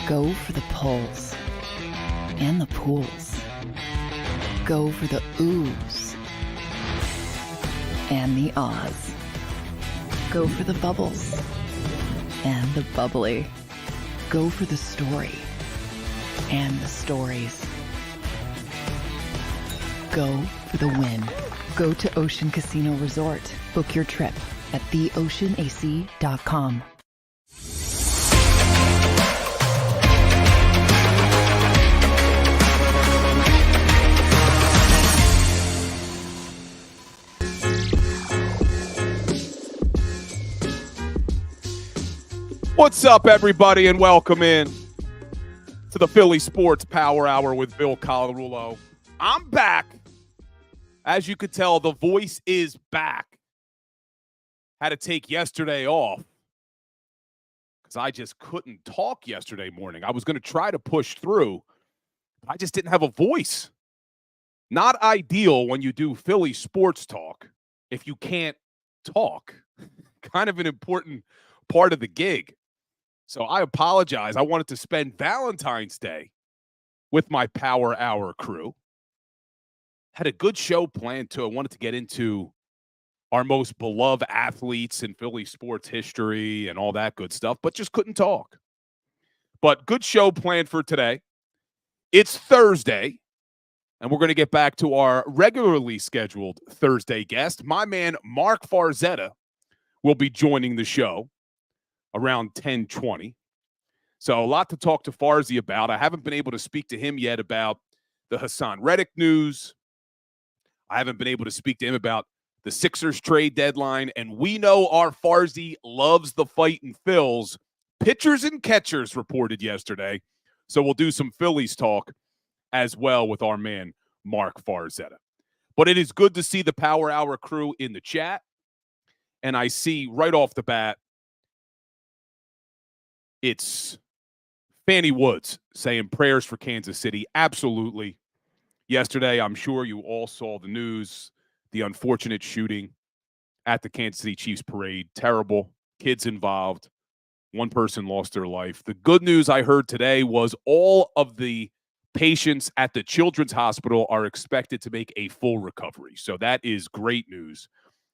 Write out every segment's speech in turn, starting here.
Go for the pulls and the pools. Go for the oohs and the ahs. Go for the bubbles and the bubbly. Go for the story and the stories. Go for the win. Go to Ocean Casino Resort. Book your trip at theoceanac.com. What's up, everybody, and welcome in to the Philly Sports Power Hour with Bill Colarulo. I'm back. As you could tell, the voice is back. Had to take yesterday off because I just couldn't talk yesterday morning. I was going to try to push through, but I just didn't have a voice. Not ideal when you do Philly sports talk if you can't talk. Kind of an important part of the gig. So I apologize. I wanted to spend Valentine's Day with my Power Hour crew. Had a good show planned, too. I wanted to get into our most beloved athletes in Philly sports history and all that good stuff, but just couldn't talk. But good show planned for today. It's Thursday, and we're going to get back to our regularly scheduled Thursday guest. My man, Mark Farzetta, will be joining the show around 10:20. So a lot to talk to Farzy about. I haven't been able to speak to him yet about the Haason Reddick news. I haven't been able to speak to him about the Sixers trade deadline. And we know our Farzy loves the fight in Phils. Pitchers and catchers reported yesterday. So we'll do some Phillies talk as well with our man, Mark Farzetta. But it is good to see the Power Hour crew in the chat. And I see right off the bat, it's Fannie Woods saying prayers for Kansas City. Absolutely. Yesterday, I'm sure you all saw the news, the unfortunate shooting at the Kansas City Chiefs parade. Terrible. Kids involved. One person lost their life. The good news I heard today was all of the patients at the Children's Hospital are expected to make a full recovery. So that is great news.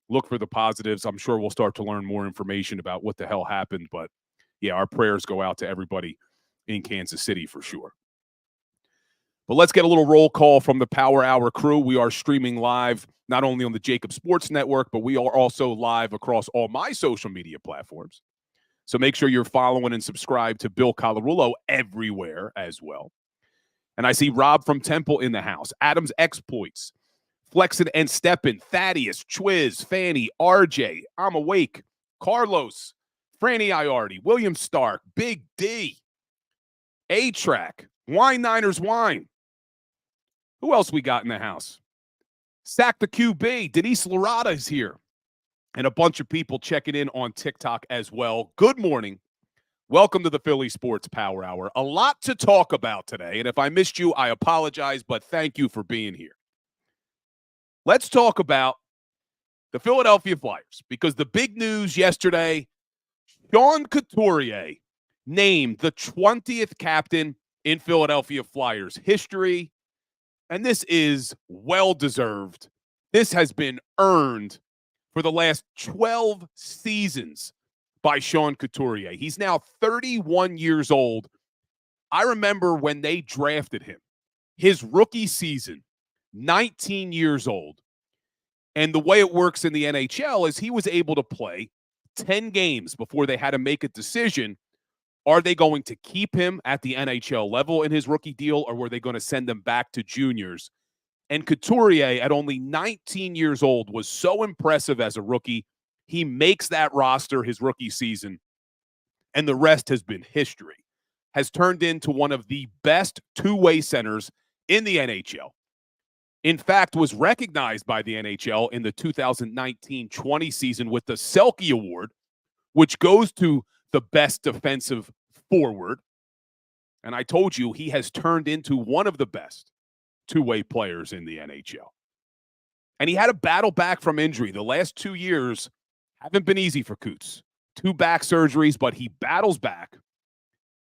Look for the positives. I'm sure we'll start to learn more information about what the hell happened, but yeah, our prayers go out to everybody in Kansas City for sure. But let's get a little roll call from the Power Hour crew. We are streaming live not only on the JAKIB Sports Network, but we are also live across all my social media platforms. So make sure you're following and subscribe to Bill Colarulo everywhere as well. And I see Rob from Temple in the house. Adam's Exploits, Flexin and Steppin, Thaddeus, Chwiz, Fanny, RJ, I'm Awake, Carlos, Franny Iardi, William Stark, Big D, A-Track, Wine Niners Wine. Who else we got in the house? Sack the QB, Denise Larada is here. And a bunch of people checking in on TikTok as well. Good morning. Welcome to the Philly Sports Power Hour. A lot to talk about today. And if I missed you, I apologize, but thank you for being here. Let's talk about the Philadelphia Flyers, because the big news yesterday, Sean Couturier named the 20th captain in Philadelphia Flyers history, and this is well-deserved. This has been earned for the last 12 seasons by Sean Couturier. He's now 31 years old. I remember when they drafted him, his rookie season, 19 years old. And the way it works in the NHL is he was able to play 10 games before they had to make a decision. Are they going to keep him at the NHL level in his rookie deal, or were they going to send him back to juniors? And Couturier, at only 19 years old, was so impressive as a rookie. He makes that roster his rookie season, and the rest has been history. Has turned into one of the best two-way centers in the NHL. In fact, was recognized by the NHL in the 2019-20 season with the Selke Award, which goes to the best defensive forward. And I told you he has turned into one of the best two-way players in the NHL. And he had a battle back from injury. The last 2 years haven't been easy for Coots. 2 back surgeries, but he battles back.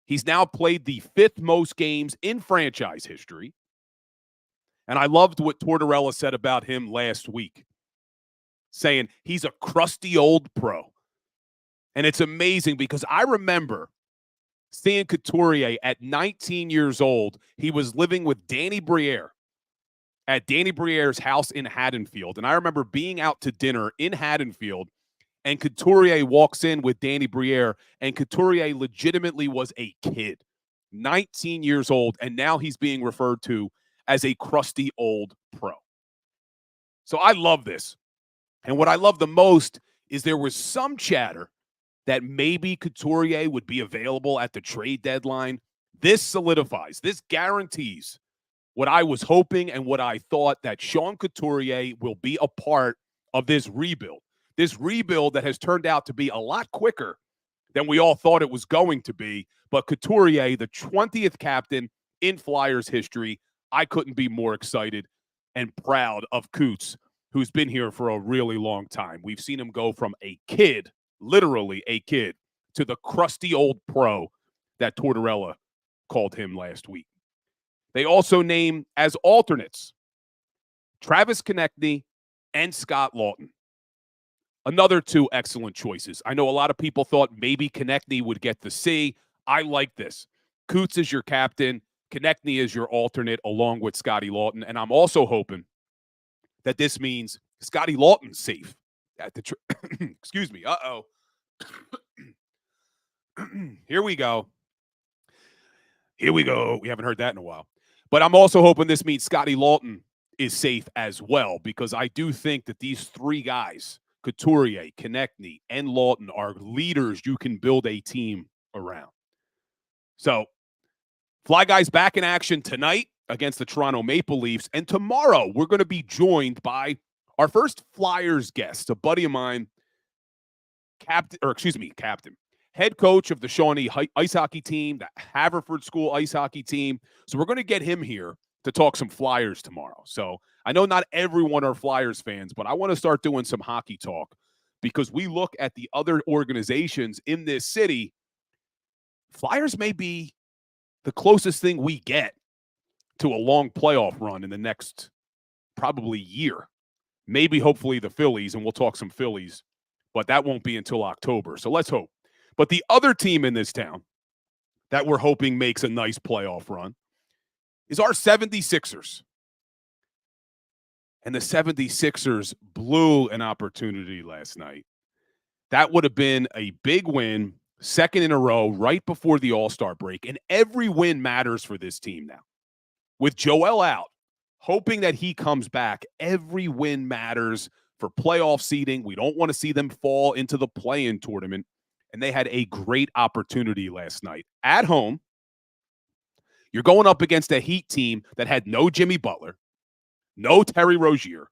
He's now played the 5th most games in franchise history. And I loved what Tortorella said about him last week, saying he's a crusty old pro. And it's amazing because I remember seeing Couturier at 19 years old. He was living with Danny Briere at Danny Briere's house in Haddonfield. And I remember being out to dinner in Haddonfield, and Couturier walks in with Danny Briere, and Couturier legitimately was a kid, 19 years old, and now he's being referred to as a crusty old pro. So I love this. And what I love the most is there was some chatter that maybe Couturier would be available at the trade deadline. This solidifies, this guarantees what I was hoping and what I thought, that Sean Couturier will be a part of this rebuild that has turned out to be a lot quicker than we all thought it was going to be. But Couturier, the 20th captain in Flyers history, I couldn't be more excited and proud of Coots, who's been here for a really long time. We've seen him go from a kid, literally a kid, to the crusty old pro that Tortorella called him last week. They also name as alternates Travis Konechny and Scott Laughton. Another 2 excellent choices. I know a lot of people thought maybe Konechny would get the C. I like this. Coots is your captain. Konechny is your alternate along with Scotty Laughton. And I'm also hoping that this means Scotty Laughton's safe at the excuse me. Uh-oh. Here we go. We haven't heard that in a while. But I'm also hoping this means Scotty Laughton is safe as well, because I do think that these 3 guys, Couturier, Konechny, and Laughton, are leaders you can build a team around. So, Fly Guys back in action tonight against the Toronto Maple Leafs. And tomorrow, we're going to be joined by our first Flyers guest, a buddy of mine, captain, head coach of the Shawnee ice hockey team, the Haverford School ice hockey team. So we're going to get him here to talk some Flyers tomorrow. So I know not everyone are Flyers fans, but I want to start doing some hockey talk, because we look at the other organizations in this city. Flyers may be the closest thing we get to a long playoff run in the next probably year. Maybe, hopefully, the Phillies, and we'll talk some Phillies, but that won't be until October. So let's hope. But the other team in this town that we're hoping makes a nice playoff run is our 76ers. And the 76ers blew an opportunity last night. That would have been a big win, 2nd in a row, right before the All-Star break. And every win matters for this team now. With Joel out, hoping that he comes back, every win matters for playoff seeding. We don't want to see them fall into the play-in tournament. And they had a great opportunity last night. At home, you're going up against a Heat team that had no Jimmy Butler, no Terry Rozier,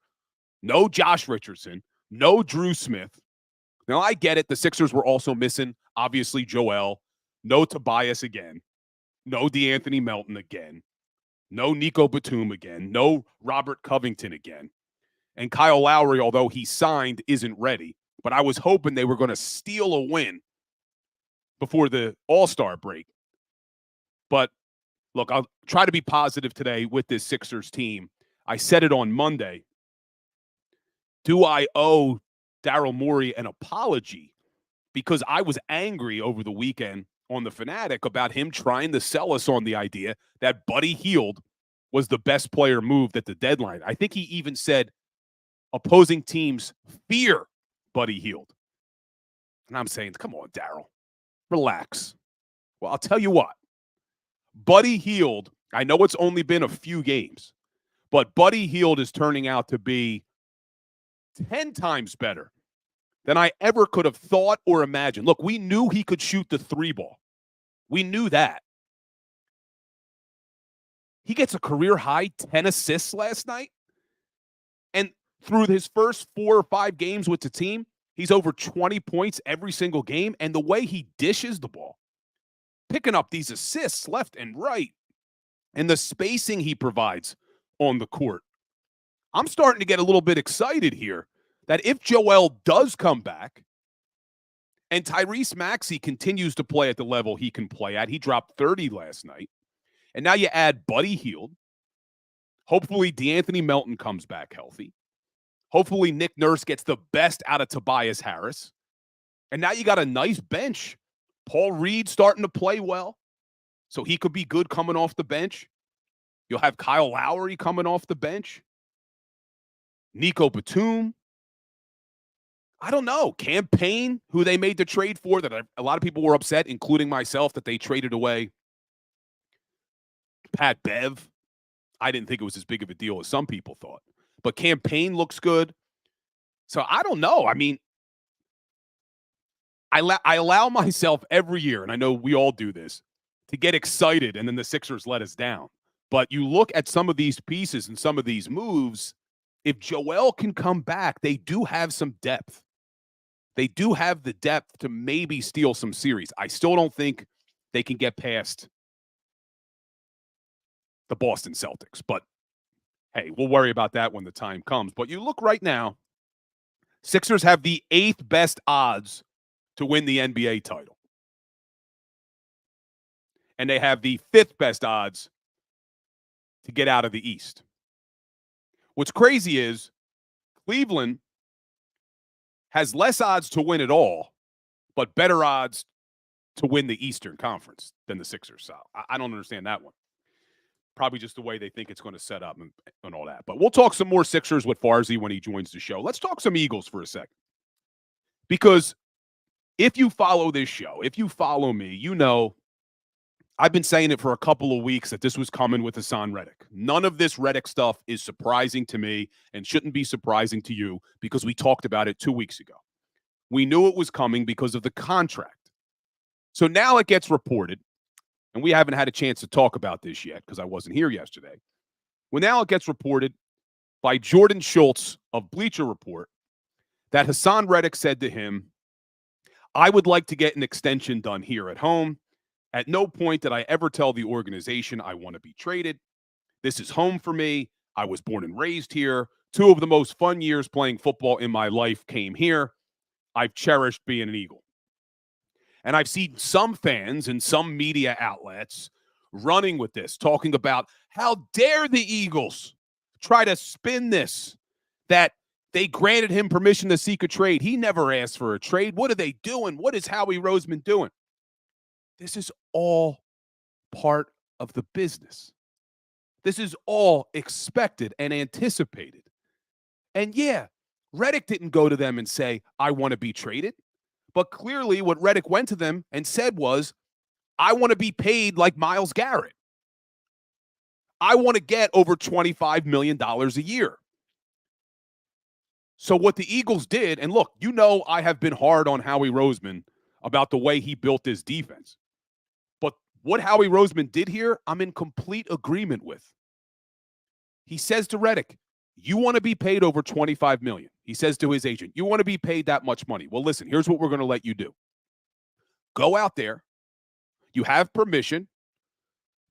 no Josh Richardson, no Drew Smith. Now, I get it. The Sixers were also missing, obviously, Joel, no Tobias again, no DeAnthony Melton again, no Nico Batum again, no Robert Covington again. And Kyle Lowry, although he signed, isn't ready. But I was hoping they were going to steal a win before the All-Star break. But, look, I'll try to be positive today with this Sixers team. I said it on Monday. Do I owe Daryl Morey an apology? Because I was angry over the weekend on The Fanatic about him trying to sell us on the idea that Buddy Hield was the best player moved at the deadline. I think he even said opposing teams fear Buddy Hield. And I'm saying, come on, Daryl. Relax. Well, I'll tell you what. Buddy Hield, I know it's only been a few games, but Buddy Hield is turning out to be 10 times better than I ever could have thought or imagined. Look, we knew he could shoot the 3-ball. We knew that. He gets a career-high 10 assists last night. And through his first 4 or 5 games with the team, he's over 20 points every single game. And the way he dishes the ball, picking up these assists left and right, and the spacing he provides on the court. I'm starting to get a little bit excited here that if Joel does come back And Tyrese Maxey continues to play at the level he can play at. He dropped 30 last night. And now you add Buddy Hield. Hopefully, DeAnthony Melton comes back healthy. Hopefully, Nick Nurse gets the best out of Tobias Harris. And now you got a nice bench. Paul Reed starting to play well, so he could be good coming off the bench. You'll have Kyle Lowry coming off the bench. Nico Batum. I don't know. Cam Payne, who they made the trade for, that a lot of people were upset, including myself, that they traded away Pat Bev. I didn't think it was as big of a deal as some people thought. But Cam Payne looks good. So I don't know. I mean, I allow myself every year, and I know we all do this, to get excited, and then the Sixers let us down. But you look at some of these pieces and some of these moves, if Joel can come back, they do have some depth. They do have the depth to maybe steal some series. I still don't think they can get past the Boston Celtics. But, hey, we'll worry about that when the time comes. But you look right now, Sixers have the 8th best odds to win the NBA title. And they have the 5th best odds to get out of the East. What's crazy is Cleveland has less odds to win it all, but better odds to win the Eastern Conference than the Sixers. So I don't understand that one. Probably just the way they think it's going to set up and all that. But we'll talk some more Sixers with Farzi when he joins the show. Let's talk some Eagles for a second. Because if you follow this show, if you follow me, you know I've been saying it for a couple of weeks that this was coming with Haason Reddick. None of this Reddick stuff is surprising to me and shouldn't be surprising to you because we talked about it 2 weeks ago. We knew it was coming because of the contract. So now it gets reported, and we haven't had a chance to talk about this yet because I wasn't here yesterday. Well, now it gets reported by Jordan Schultz of Bleacher Report that Haason Reddick said to him, I would like to get an extension done here at home. At no point did I ever tell the organization I want to be traded. This is home for me. I was born and raised here. 2 of the most fun years playing football in my life came here. I've cherished being an Eagle. And I've seen some fans and some media outlets running with this, talking about how dare the Eagles try to spin this, that they granted him permission to seek a trade. He never asked for a trade. What are they doing? What is Howie Roseman doing? This is all part of the business. This is all expected and anticipated. And yeah, Reddick didn't go to them and say, I want to be traded. But clearly what Reddick went to them and said was, I want to be paid like Myles Garrett. I want to get over $25 million a year. So what the Eagles did, and look, you know I have been hard on Howie Roseman about the way he built this defense. But what Howie Roseman did here, I'm in complete agreement with. He says to Reddick, you want to be paid over $25 million. He says to his agent, you want to be paid that much money. Well, listen, here's what we're going to let you do. Go out there. You have permission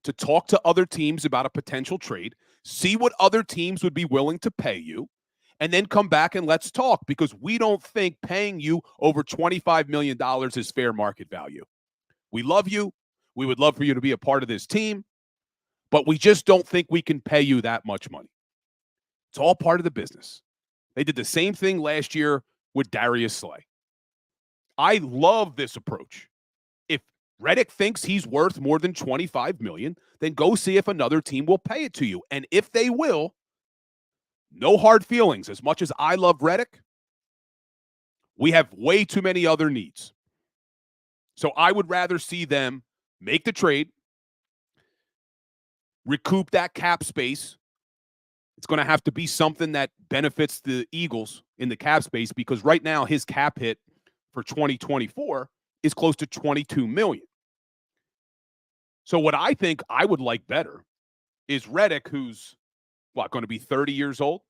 to talk to other teams about a potential trade, see what other teams would be willing to pay you, and then come back and let's talk, because we don't think paying you over $25 million is fair market value. We love you. We would love for you to be a part of this team, but we just don't think we can pay you that much money. It's all part of the business. They did the same thing last year with Darius Slay. I love this approach. If Reddick thinks he's worth more than $25 million, then go see if another team will pay it to you. And if they will, no hard feelings. As much as I love Reddick, we have way too many other needs. So I would rather see them make the trade, recoup that cap space. It's going to have to be something that benefits the Eagles in the cap space, because right now his cap hit for 2024 is close to $22 million. So what I think I would like better is Reddick, who's going to be 30 years old.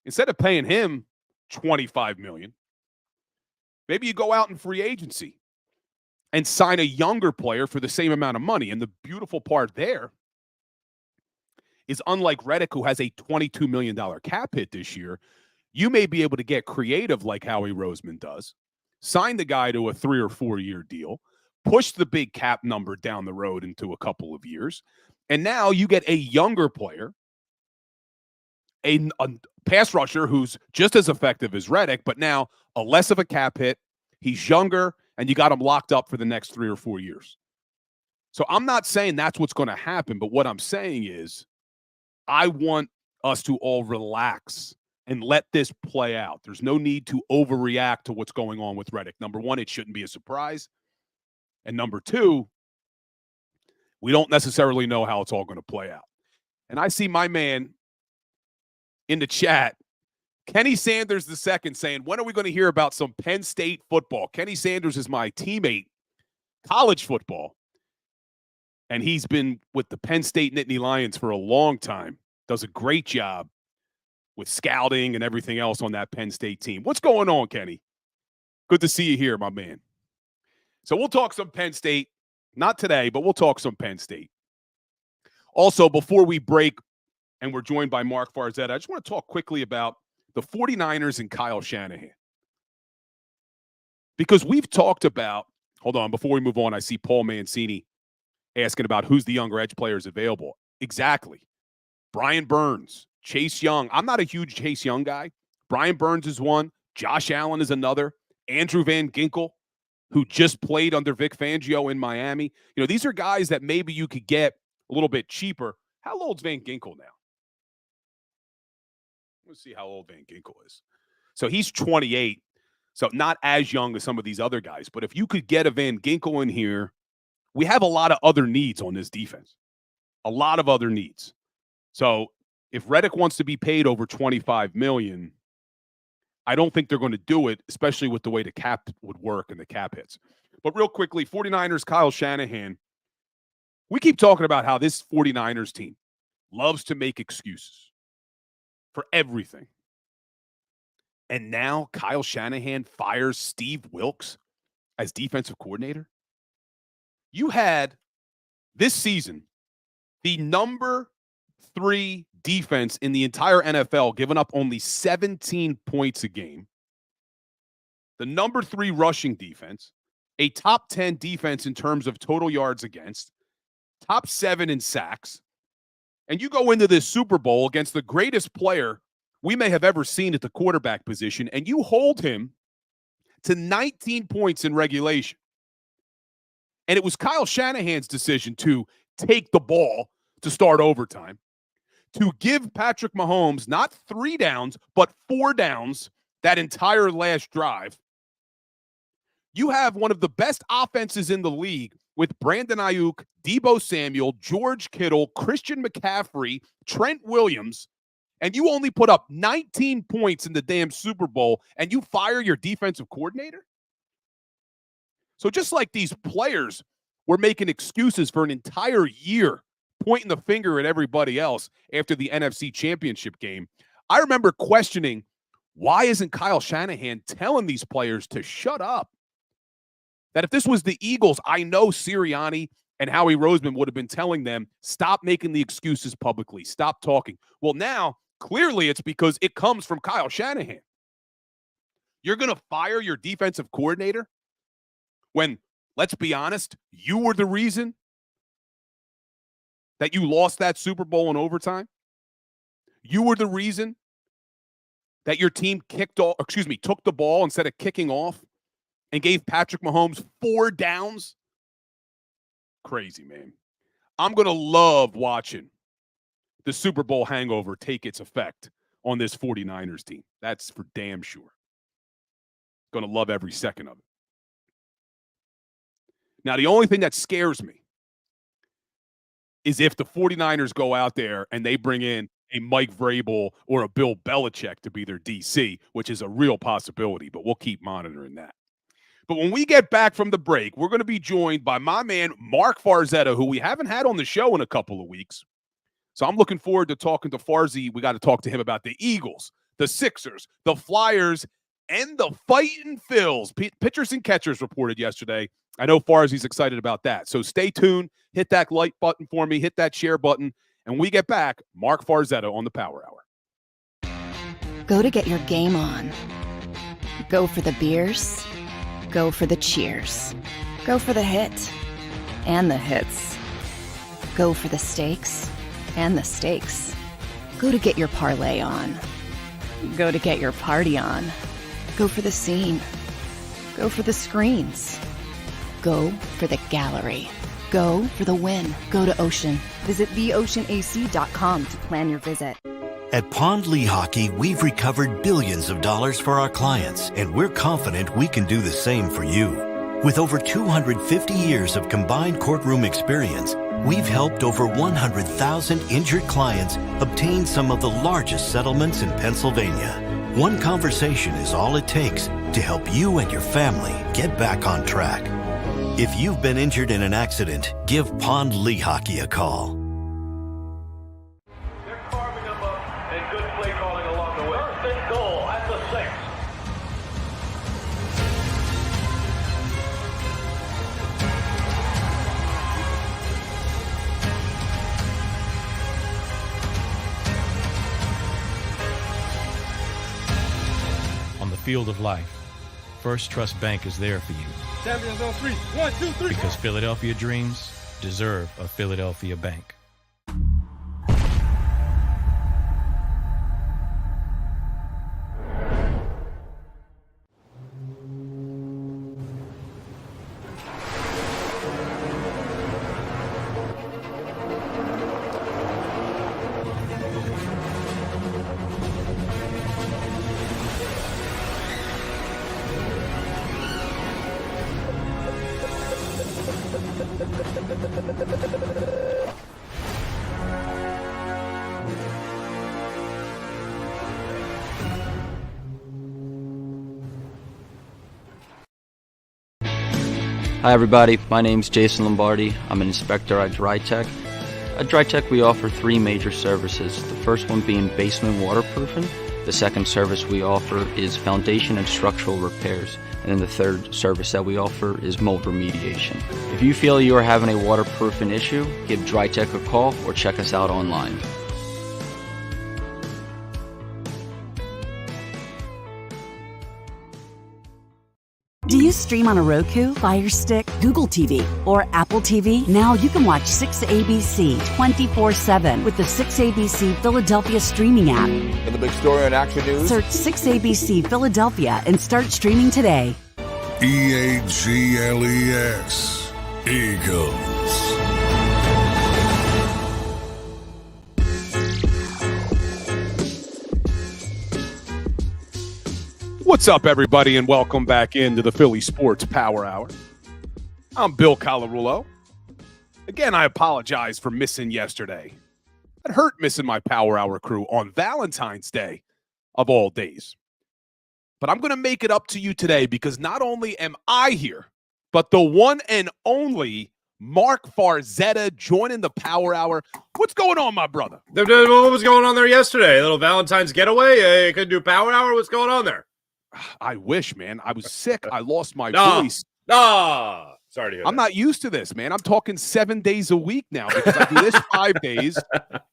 Instead of paying him $25 million, maybe you go out in free agency and sign a younger player for the same amount of money. And the beautiful part there is, unlike Reddick, who has a $22 million cap hit this year, you may be able to get creative like Howie Roseman does. sign the guy to a 3 or 4 year deal, push the big cap number down the road into a couple of years, and now you get a younger player, a pass rusher who's just as effective as Reddick, but now a less of a cap hit. He's younger, and you got him locked up for the next 3 or 4 years. So I'm not saying that's what's going to happen, but what I'm saying is I want us to all relax and let this play out. There's no need to overreact to what's going on with Reddick. Number one, it shouldn't be a surprise. And number two, we don't necessarily know how it's all going to play out. And I see my man in the chat, Kenny Sanders II, saying, when are we going to hear about some Penn State football? Kenny Sanders is my teammate, college football. And he's been with the Penn State Nittany Lions for a long time. Does a great job with scouting and everything else on that Penn State team. What's going on, Kenny? Good to see you here, my man. So we'll talk some Penn State. Not today, but we'll talk some Penn State. Also, before we break, and we're joined by Mark Farzetta, I just want to talk quickly about the 49ers and Kyle Shanahan. Because we've talked about, hold on, before we move on, I see Paul Mancini asking about who's the younger edge players available. Exactly. Brian Burns, Chase Young. I'm not a huge Chase Young guy. Brian Burns is one. Josh Allen is another. Andrew Van Ginkel, who just played under Vic Fangio in Miami. You know, these are guys that maybe you could get a little bit cheaper. How old's Van Ginkel now? Let's see how old Van Ginkel is. So he's 28, so not as young as some of these other guys. But if you could get a Van Ginkel in here, we have a lot of other needs on this defense. A lot of other needs. So if Reddick wants to be paid over $25 million, I don't think they're going to do it, especially with the way the cap would work and the cap hits. But real quickly, 49ers, Kyle Shanahan. We keep talking about how this 49ers team loves to make excuses for everything. And now Kyle Shanahan fires Steve Wilks as defensive coordinator. You had this season the number 3 defense in the entire NFL, giving up only 17 points a game. The number 3 rushing defense, a top 10 defense in terms of total yards against, top 7 in sacks. And you go into this Super Bowl against the greatest player we may have ever seen at the quarterback position, and you hold him to 19 points in regulation. And it was Kyle Shanahan's decision to take the ball to start overtime, to give Patrick Mahomes not 3 downs, but 4 downs that entire last drive. You have one of the best offenses in the league with Brandon Ayuk, Deebo Samuel, George Kittle, Christian McCaffrey, Trent Williams, and you only put up 19 points in the damn Super Bowl, and you fire your defensive coordinator? So just like these players were making excuses for an entire year, pointing the finger at everybody else after the NFC Championship game, I remember questioning, why isn't Kyle Shanahan telling these players to shut up? That if this was the Eagles, I know Sirianni and Howie Roseman would have been telling them, stop making the excuses publicly, stop talking. Well, now, clearly it's because it comes from Kyle Shanahan. You're going to fire your defensive coordinator when, let's be honest, you were the reason that you lost that Super Bowl in overtime? You were the reason that your team took the ball instead of kicking off and gave Patrick Mahomes 4 downs? Crazy, man. I'm going to love watching the Super Bowl hangover take its effect on this 49ers team. That's for damn sure. Going to love every second of it. Now, the only thing that scares me is if the 49ers go out there and they bring in a Mike Vrabel or a Bill Belichick to be their DC, which is a real possibility, but we'll keep monitoring that. But when we get back from the break, we're going to be joined by my man, Mark Farzetta, who we haven't had on the show in a couple of weeks. So I'm looking forward to talking to Farzy. We got to talk to him about the Eagles, the Sixers, the Flyers, and the Fightin' Phils. Pitchers and catchers reported yesterday. I know Farzy's excited about that. So stay tuned. Hit that like button for me. Hit that share button. And when we get back, Mark Farzetta on the Power Hour. Go to get your game on. Go for the beers Go for the cheers. Go for the hit and the hits. Go for the stakes and the stakes. Go to get your parlay on. Go to get your party on. Go for the scene. Go for the screens. Go for the gallery. Go for the win. Go to Ocean. Visit theoceanac.com to plan your visit. At Pond Lehocky, we've recovered billions of dollars for our clients, and we're confident we can do the same for you. With over 250 years of combined courtroom experience, we've helped over 100,000 injured clients obtain some of the largest settlements in Pennsylvania. One conversation is all it takes to help you and your family get back on track. If you've been injured in an accident, give Pond Lehocky a call. They're carving them up and good play calling along the way. First and goal at the 6. On the field of life, First Trust Bank is there for you. Champions on 3. 1, 2, 3. Because Philadelphia dreams deserve a Philadelphia bank. Hi everybody, my name's Jason Lombardi. I'm an inspector at DryTech. At DryTech we offer 3 major services, the first one being basement waterproofing, the second service we offer is foundation and structural repairs, and then the third service that we offer is mold remediation. If you feel you are having a waterproofing issue, give DryTech a call or check us out online. Do you stream on a Roku, Fire Stick, Google TV, or Apple TV? Now you can watch 6ABC 24/7 with the 6ABC Philadelphia streaming app. And the big story on Action News? Search 6ABC Philadelphia and start streaming today. EAGLES, Eagles. What's up, everybody, and welcome back into the Philly Sports Power Hour. I'm Bill Colarulo. Again, I apologize for missing yesterday. It hurt missing my Power Hour crew on Valentine's Day, of all days. But I'm going to make it up to you today because not only am I here, but the one and only Mark Farzetta joining the Power Hour. What's going on, my brother? What was going on there yesterday? A little Valentine's getaway? You couldn't do Power Hour? What's going on there? I wish, man. I was sick. I lost my voice. Sorry to hear I'm that. not used to this, man. I'm talking 7 days a week now because I do this 5 days,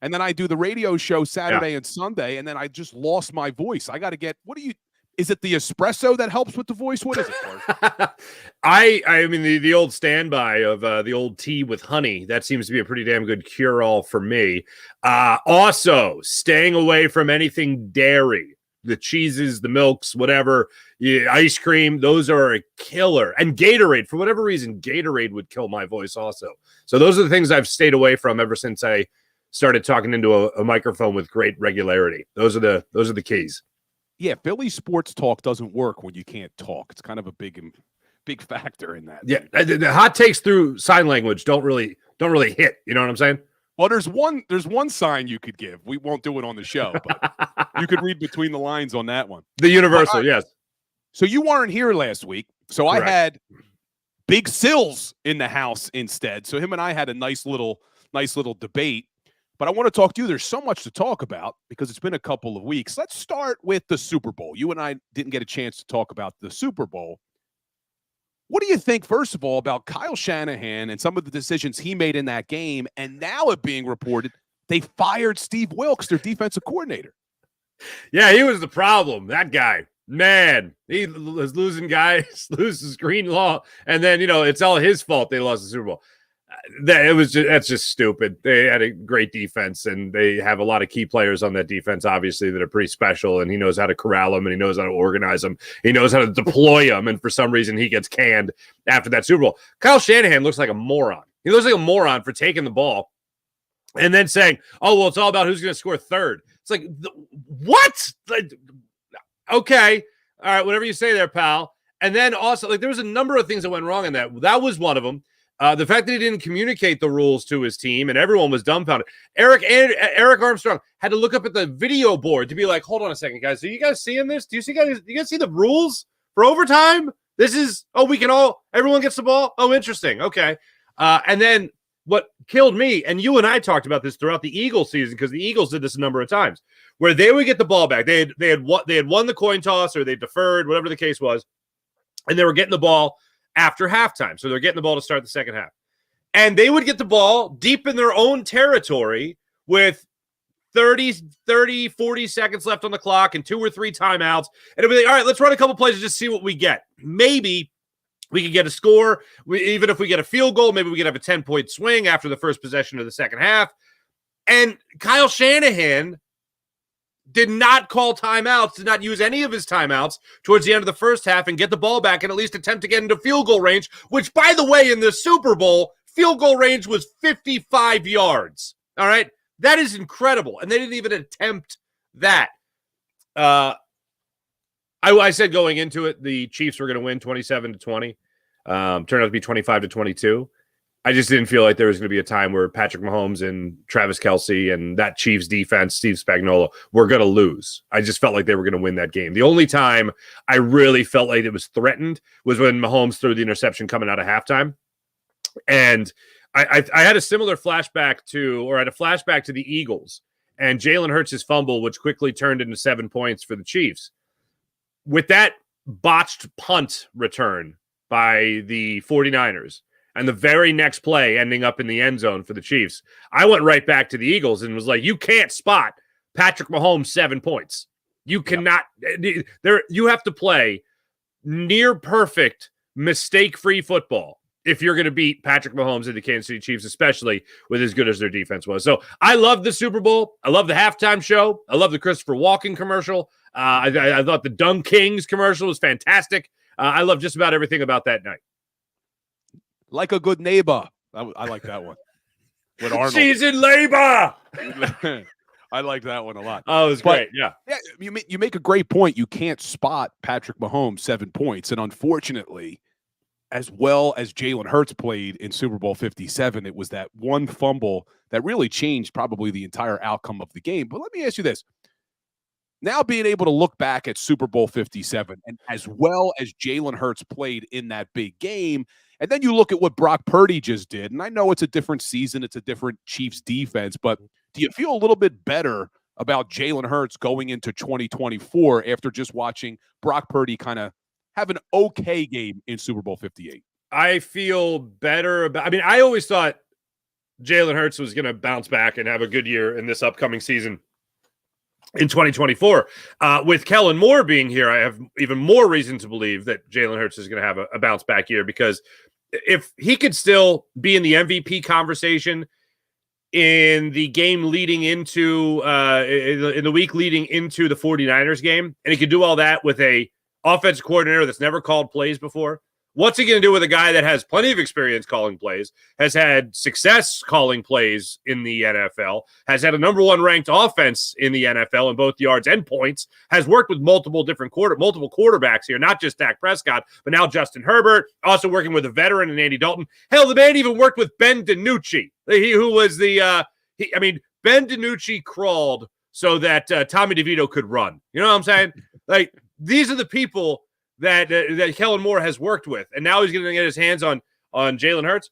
and then I do the radio show Saturday and Sunday, and then I just lost my voice. I got to get is it the espresso that helps with the voice? What is it, Mark? I mean, the old standby of the old tea with honey, that seems to be a pretty damn good cure-all for me. Also, staying away from anything dairy. The cheeses, the milks, whatever, ice cream, those are a killer. And Gatorade, for whatever reason, Gatorade would kill my voice also. So those are the things I've stayed away from ever since I started talking into a microphone with great regularity. Those are the keys. Yeah, Philly sports talk doesn't work when you can't talk. It's kind of a big factor in that. Yeah, the hot takes through sign language don't really hit. You know what I'm saying? Well, there's one sign you could give. We won't do it on the show, but you could read between the lines on that one. The universal, yes. So you weren't here last week. So Correct. I had Big Sills in the house instead. So him and I had a nice little debate. But I want to talk to you. There's so much to talk about because it's been a couple of weeks. Let's start with the Super Bowl. You and I didn't get a chance to talk about the Super Bowl. What do you think, first of all, about Kyle Shanahan and some of the decisions he made in that game? And now it being reported they fired Steve Wilks, their defensive coordinator. Yeah, he was the problem. That guy. Man, he was losing guys, loses Greenlaw, and then, it's all his fault they lost the Super Bowl. That's just stupid. They had a great defense, and they have a lot of key players on that defense, obviously, that are pretty special, and he knows how to corral them, and he knows how to organize them. He knows how to deploy them, and for some reason, he gets canned after that Super Bowl. Kyle Shanahan looks like a moron. He looks like a moron for taking the ball and then saying, oh, well, it's all about who's going to score third. It's like, what? Like, okay. All right. Whatever you say there, pal. And then also, there was a number of things that went wrong in that. That was one of them. The fact that he didn't communicate the rules to his team and everyone was dumbfounded. Eric Armstrong had to look up at the video board to be like, hold on a second, guys. Are you guys seeing this? Do you guys see the rules for overtime? This is, everyone gets the ball. Oh, interesting. Okay. And then what killed me, and you and I talked about this throughout the Eagles season, because the Eagles did this a number of times, where they would get the ball back. They had won the coin toss, or they deferred, whatever the case was, and they were getting the ball after halftime. So they're getting the ball to start the second half. And they would get the ball deep in their own territory with 30, 40 seconds left on the clock and 2 or 3 timeouts. And it'd be like, all right, let's run a couple plays and just see what we get. Maybe we could get a score. Even if we get a field goal, maybe we could have a 10-point swing after the first possession of the second half. And Kyle Shanahan did not call timeouts, did not use any of his timeouts towards the end of the first half and get the ball back and at least attempt to get into field goal range, which, by the way, in the Super Bowl, field goal range was 55 yards. All right? That is incredible. And they didn't even attempt that. I said going into it, the Chiefs were going to win 27-20. Turned out to be 25-22. I just didn't feel like there was going to be a time where Patrick Mahomes and Travis Kelce and that Chiefs defense, Steve Spagnuolo, were going to lose. I just felt like they were going to win that game. The only time I really felt like it was threatened was when Mahomes threw the interception coming out of halftime. And I had a similar flashback to the Eagles and Jalen Hurts' fumble, which quickly turned into 7 points for the Chiefs. With that botched punt return by the 49ers, and the very next play ending up in the end zone for the Chiefs, I went right back to the Eagles and was like, you can't spot Patrick Mahomes 7 points. You cannot. You have to play near perfect, mistake-free football if you're going to beat Patrick Mahomes and the Kansas City Chiefs, especially with as good as their defense was. So I love the Super Bowl. I love the halftime show. I love the Christopher Walken commercial. I thought the Dung Kings commercial was fantastic. I love just about everything about that night. Like a good neighbor. I like that one. With Arnold. She's in labor. I like that one a lot. Oh, it was great. Yeah. You make a great point. You can't spot Patrick Mahomes 7 points. And unfortunately, as well as Jalen Hurts played in Super Bowl 57, it was that one fumble that really changed probably the entire outcome of the game. But let me ask you this. Now being able to look back at Super Bowl 57 and as well as Jalen Hurts played in that big game, and then you look at what Brock Purdy just did, and I know it's a different season, it's a different Chiefs defense, but do you feel a little bit better about Jalen Hurts going into 2024 after just watching Brock Purdy kind of have an okay game in Super Bowl 58? I feel better about – I always thought Jalen Hurts was going to bounce back and have a good year in this upcoming season. In 2024, with Kellen Moore being here, I have even more reason to believe that Jalen Hurts is going to have a bounce back year, because if he could still be in the MVP conversation in the game leading into in the week leading into the 49ers game, and he could do all that with a offensive coordinator that's never called plays before, what's he going to do with a guy that has plenty of experience calling plays, has had success calling plays in the NFL, has had a number 1 ranked offense in the NFL in both yards and points, has worked with multiple quarterbacks here, not just Dak Prescott, but now Justin Herbert, also working with a veteran in Andy Dalton. Hell, the man even worked with Ben DiNucci, who was Ben DiNucci crawled so that Tommy DeVito could run. You know what I'm saying? Like, these are the people that Kellen Moore has worked with, and now he's going to get his hands on Jalen Hurts.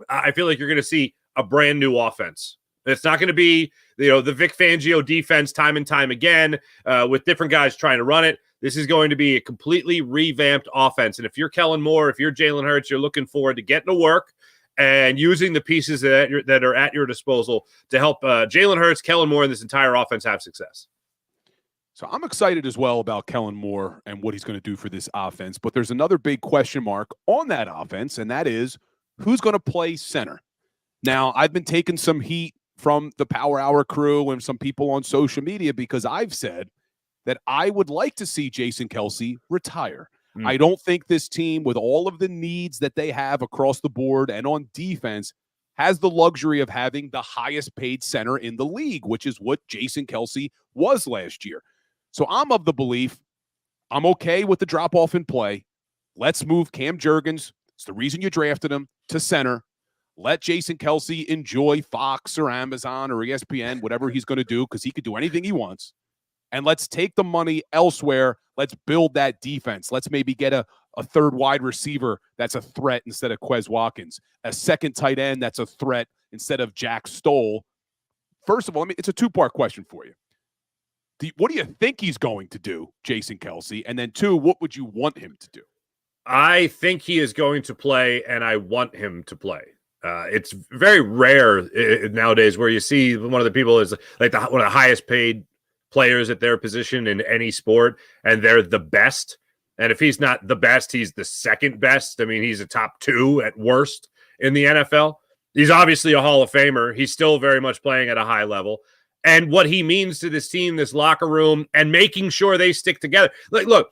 I feel like you're going to see a brand new offense. It's not going to be the Vic Fangio defense time and time again with different guys trying to run it. This is going to be a completely revamped offense. And if you're Kellen Moore, if you're Jalen Hurts, you're looking forward to getting to work and using the pieces that are at your disposal to help Jalen Hurts, Kellen Moore, and this entire offense have success. So I'm excited as well about Kellen Moore and what he's going to do for this offense. But there's another big question mark on that offense, and that is who's going to play center. Now, I've been taking some heat from the Power Hour crew and some people on social media because I've said that I would like to see Jason Kelce retire. I don't think this team, with all of the needs that they have across the board and on defense, has the luxury of having the highest paid center in the league, which is what Jason Kelce was last year. So I'm of the belief I'm okay with the drop-off in play. Let's move Cam Jurgens. It's the reason you drafted him to center. Let Jason Kelce enjoy Fox or Amazon or ESPN, whatever he's going to do, because he could do anything he wants. And let's take the money elsewhere. Let's build that defense. Let's maybe get a third wide receiver that's a threat instead of Quez Watkins, a second tight end that's a threat instead of Jack Stoll. First of all, it's a two-part question for you. What do you think he's going to do, Jason Kelce? And then two, what would you want him to do? I think he is going to play, and I want him to play. It's very rare nowadays where you see one of the people is like one of the highest paid players at their position in any sport, and they're the best. And if he's not the best, he's the second best. I mean, he's a top 2 at worst in the NFL. He's obviously a Hall of Famer. He's still very much playing at a high level. And what he means to this team, this locker room, and making sure they stick together. Like, look,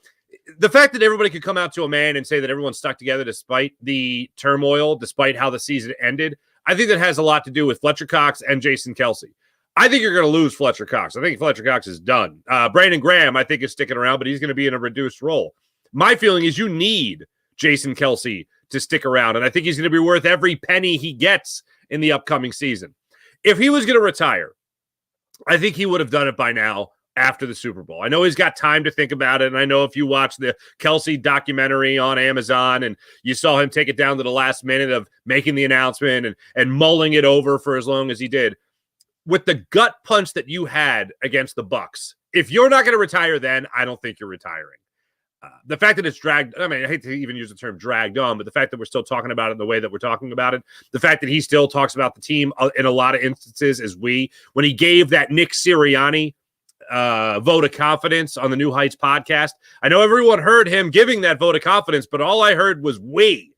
the fact that everybody could come out to a man and say that everyone stuck together despite the turmoil, despite how the season ended, I think that has a lot to do with Fletcher Cox and Jason Kelce. I think you're going to lose Fletcher Cox. I think Fletcher Cox is done. Brandon Graham, I think, is sticking around, but he's going to be in a reduced role. My feeling is you need Jason Kelce to stick around, and I think he's going to be worth every penny he gets in the upcoming season. If he was going to retire, I think he would have done it by now after the Super Bowl. I know he's got time to think about it, and I know if you watch the Kelce documentary on Amazon and you saw him take it down to the last minute of making the announcement and mulling it over for as long as he did, with the gut punch that you had against the Bucs, if you're not going to retire then, I don't think you're retiring. The fact that it's dragged, I mean, I hate to even use the term dragged on, but the fact that we're still talking about it in the way that we're talking about it, the fact that he still talks about the team in a lot of instances as when he gave that Nick Sirianni vote of confidence on the New Heights podcast. I know everyone heard him giving that vote of confidence, but all I heard was we.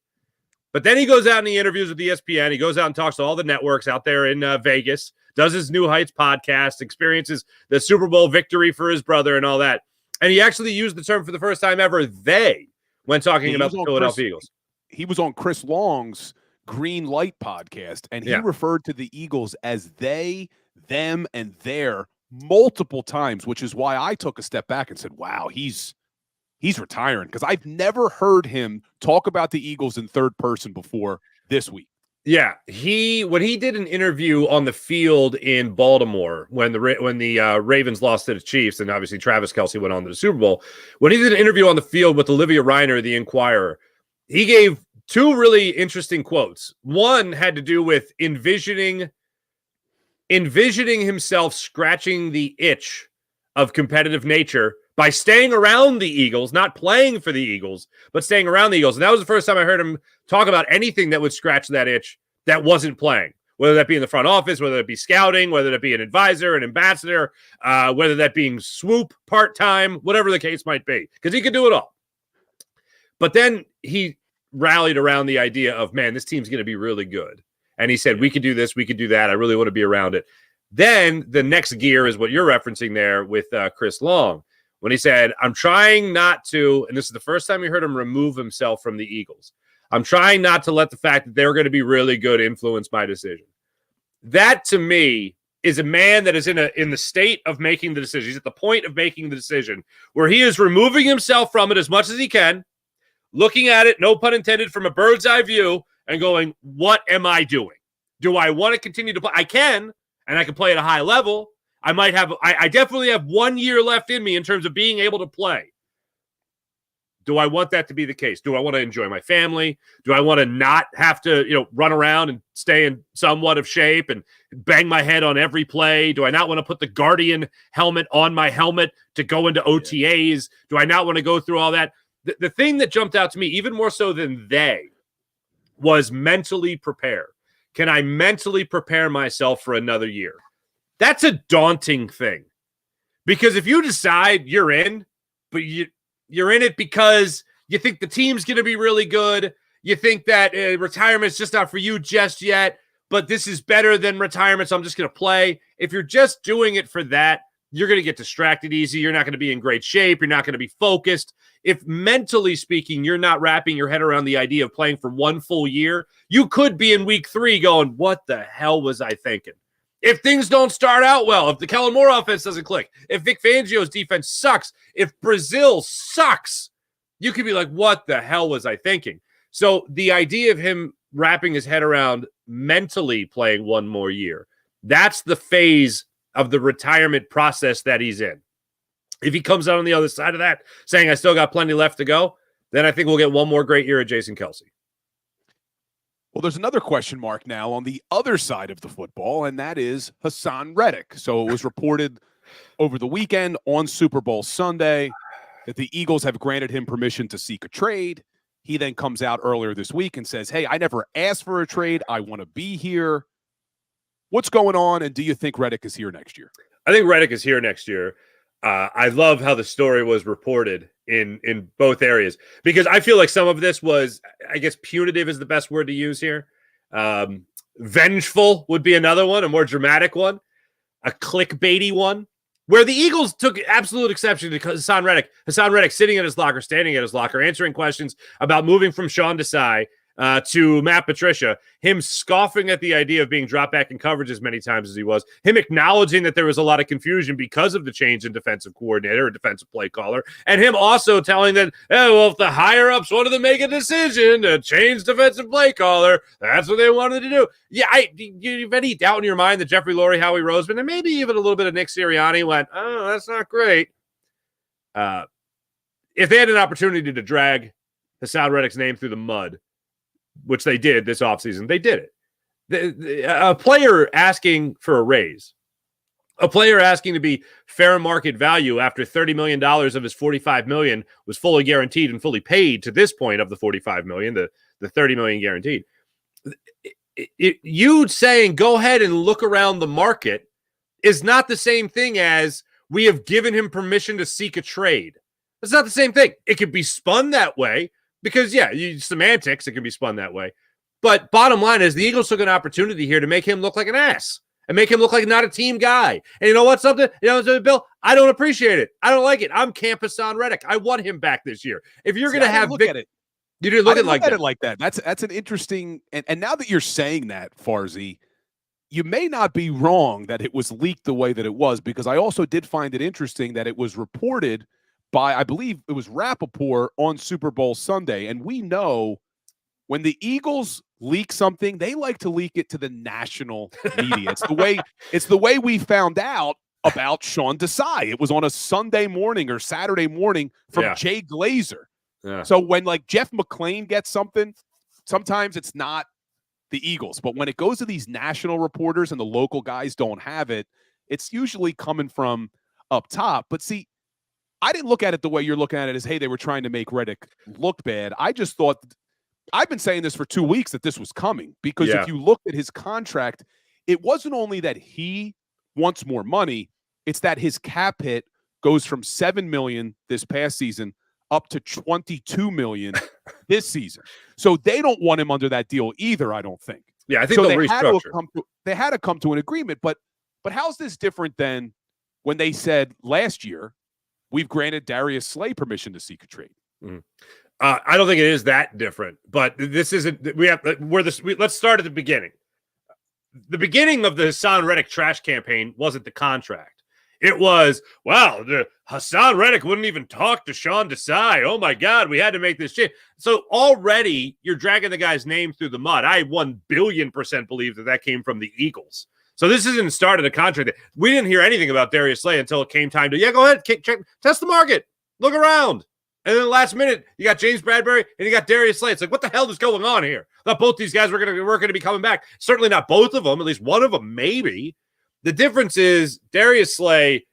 But then he goes out and he interviews with ESPN. He goes out and talks to all the networks out there in Vegas, does his New Heights podcast, experiences the Super Bowl victory for his brother and all that. And he actually used the term for the first time ever, they, when talking about the Philadelphia Eagles. He was on Chris Long's Green Light podcast, and he referred to the Eagles as they, them, and their multiple times, which is why I took a step back and said, wow, he's retiring, because I've never heard him talk about the Eagles in third person before this week. Yeah, when he did an interview on the field in Baltimore when the Ravens lost to the Chiefs, and obviously Travis Kelce went on to the Super Bowl. When he did an interview on the field with Olivia Reiner, the Inquirer, he gave two really interesting quotes. One had to do with envisioning himself scratching the itch of competitive nature by staying around the Eagles, not playing for the Eagles, but staying around the Eagles. And that was the first time I heard him talk about anything that would scratch that itch that wasn't playing, whether that be in the front office, whether it be scouting, whether that be an advisor, an ambassador, whether that being swoop, part-time, whatever the case might be, because he could do it all. But then he rallied around the idea of, man, this team's going to be really good. And he said, we could do this, we could do that. I really want to be around it. Then the next gear is what you're referencing there with Chris Long, when he said, I'm trying not to, and this is the first time you heard him remove himself from the Eagles. I'm trying not to let the fact that they're going to be really good influence my decision. That, to me, is a man that is in the state of making the decision. He's at the point of making the decision where he is removing himself from it as much as he can, looking at it, no pun intended, from a bird's eye view, and going, what am I doing? Do I want to continue to play? I can, and I can play at a high level. I definitely have 1 year left in me in terms of being able to play. Do I want that to be the case? Do I want to enjoy my family? Do I want to not have to, run around and stay in somewhat of shape and bang my head on every play? Do I not want to put the Guardian helmet on my helmet to go into OTAs? Do I not want to go through all that? The thing that jumped out to me, even more so than they, was mentally prepare. Can I mentally prepare myself for another year? That's a daunting thing, Because if you decide you're in, but you're in it because you think the team's going to be really good, you think that retirement's just not for you just yet, but this is better than retirement, so I'm just going to play. If you're just doing it for that, you're going to get distracted easy. You're not going to be in great shape. You're not going to be focused. If mentally speaking, you're not wrapping your head around the idea of playing for one full year, you could be in week 3 going, what the hell was I thinking? If things don't start out well, if the Kellen Moore offense doesn't click, if Vic Fangio's defense sucks, if Brazil sucks, you could be like, what the hell was I thinking? So the idea of him wrapping his head around mentally playing one more year, that's the phase of the retirement process that he's in. If he comes out on the other side of that saying, I still got plenty left to go, then I think we'll get one more great year of Jason Kelce. Well, there's another question mark now on the other side of the football, and that is Haason Reddick. So it was reported over the weekend on Super Bowl Sunday that the Eagles have granted him permission to seek a trade. He then comes out earlier this week and says, hey, I never asked for a trade. I want to be here. What's going on, and do you think Reddick is here next year? I think Reddick is here next year. I love how the story was reported in both areas, because I feel like some of this was, I guess, punitive is the best word to use here. Vengeful would be another one, a more dramatic one, a clickbaity one, where the Eagles took absolute exception to Haason Reddick. Haason Reddick sitting at his locker, standing at his locker, answering questions about moving from Sean Desai to Matt Patricia, him scoffing at the idea of being dropped back in coverage as many times as he was, him acknowledging that there was a lot of confusion because of the change in defensive coordinator or defensive play caller, and him also telling that, well, if the higher-ups wanted to make a decision to change defensive play caller, that's what they wanted to do. Yeah, you have any doubt in your mind that Jeffrey Lurie, Howie Roseman, and maybe even a little bit of Nick Sirianni went, oh, that's not great. If they had an opportunity to drag Haason Reddick's name through the mud, which they did this offseason, they did it. A player asking for a raise, a player asking to be fair market value after $30 million of his $45 million was fully guaranteed and fully paid to this point of the $45 million, the $30 million guaranteed. You saying go ahead and look around the market is not the same thing as we have given him permission to seek a trade. It's not the same thing. It could be spun that way. Because, yeah, semantics, it can be spun that way. But bottom line is the Eagles took an opportunity here to make him look like an ass and make him look like not a team guy. And you know what, Bill? I don't appreciate it. I don't like it. I'm Camp Haason Reddick. I want him back this year. If you're going to have look at it. You didn't look at it like that. That's an interesting – and now that you're saying that, Farzy, you may not be wrong that it was leaked the way that it was, because I also did find it interesting that it was reported – by, I believe it was Rappaport on Super Bowl Sunday. And we know when the Eagles leak something, they like to leak it to the national media. It's the way we found out about Sean Desai. It was on a Sunday morning or Saturday morning from Jay Glazer. Yeah. So when like Jeff McClain gets something, sometimes it's not the Eagles. But when it goes to these national reporters and the local guys don't have it, it's usually coming from up top. But see, I didn't look at it the way you're looking at it as, hey, they were trying to make Reddick look bad. I just thought, I've been saying this for 2 weeks, that this was coming, because if you look at his contract, it wasn't only that he wants more money, it's that his cap hit goes from $7 million this past season up to $22 million this season. So they don't want him under that deal either, I don't think. Yeah, I think they'll restructure. They had to come to an agreement, but how's this different than when they said last year, we've granted Darius Slay permission to seek a trade? Mm-hmm. I don't think it is that different, but this isn't. Let's start at the beginning. The beginning of the Haason Reddick trash campaign wasn't the contract. It was, wow, Haason Reddick wouldn't even talk to Sean Desai. Oh my God, we had to make this change. So already you're dragging the guy's name through the mud. I 1,000,000,000% believe that came from the Eagles. So this isn't started a contract. We didn't hear anything about Darius Slay until it came time to, go ahead, check, test the market, look around. And then the last minute, you got James Bradbury and you got Darius Slay. It's like, what the hell is going on here? I thought both these guys were going to be coming back. Certainly not both of them, at least one of them, maybe. The difference is Darius Slay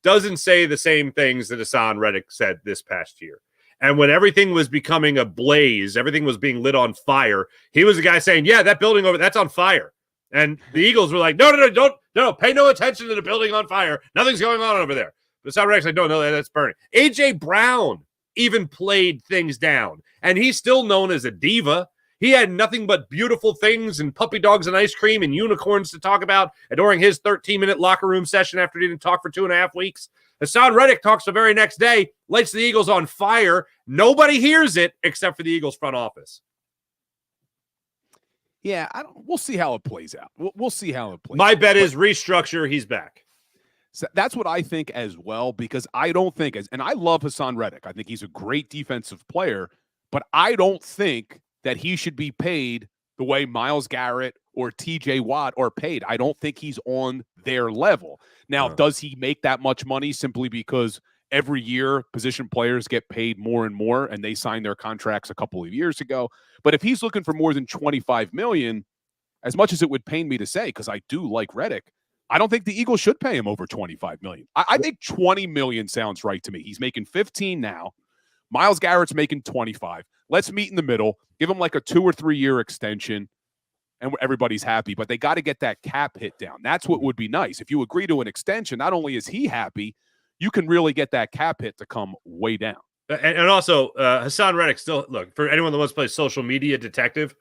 doesn't say the same things that Haason Reddick said this past year. And when everything was becoming a blaze, everything was being lit on fire, he was the guy saying, yeah, that building over, that's on fire. And the Eagles were like, no, pay no attention to the building on fire. Nothing's going on over there. Haason Reddick's like, no, that's burning. A.J. Brown even played things down, and he's still known as a diva. He had nothing but beautiful things and puppy dogs and ice cream and unicorns to talk about during his 13-minute locker room session after he didn't talk for 2.5 weeks. Haason Reddick talks the very next day, lights the Eagles on fire. Nobody hears it except for the Eagles front office. Yeah, we'll see how it plays out. We'll see how it plays My out. bet is restructure, he's back. So that's what I think as well, because I don't think, and I love Haason Reddick. I think he's a great defensive player, but I don't think that he should be paid the way Myles Garrett or TJ Watt are paid. I don't think he's on their level. Now, does he make that much money simply because every year position players get paid more and more and they signed their contracts a couple of years ago? But if he's looking for more than $25 million, as much as it would pain me to say, because I do like Reddick, I don't think the Eagles should pay him over $25 million. I think $20 million sounds right to me. He's making 15 now. Myles Garrett's making 25. Let's meet in the middle. Give him like a 2 or 3 year extension, and everybody's happy. But they got to get that cap hit down. That's what would be nice. If you agree to an extension, not only is he happy, you can really get that cap hit to come way down. And also, Haason Reddick still, look, for anyone that wants to play social media detective,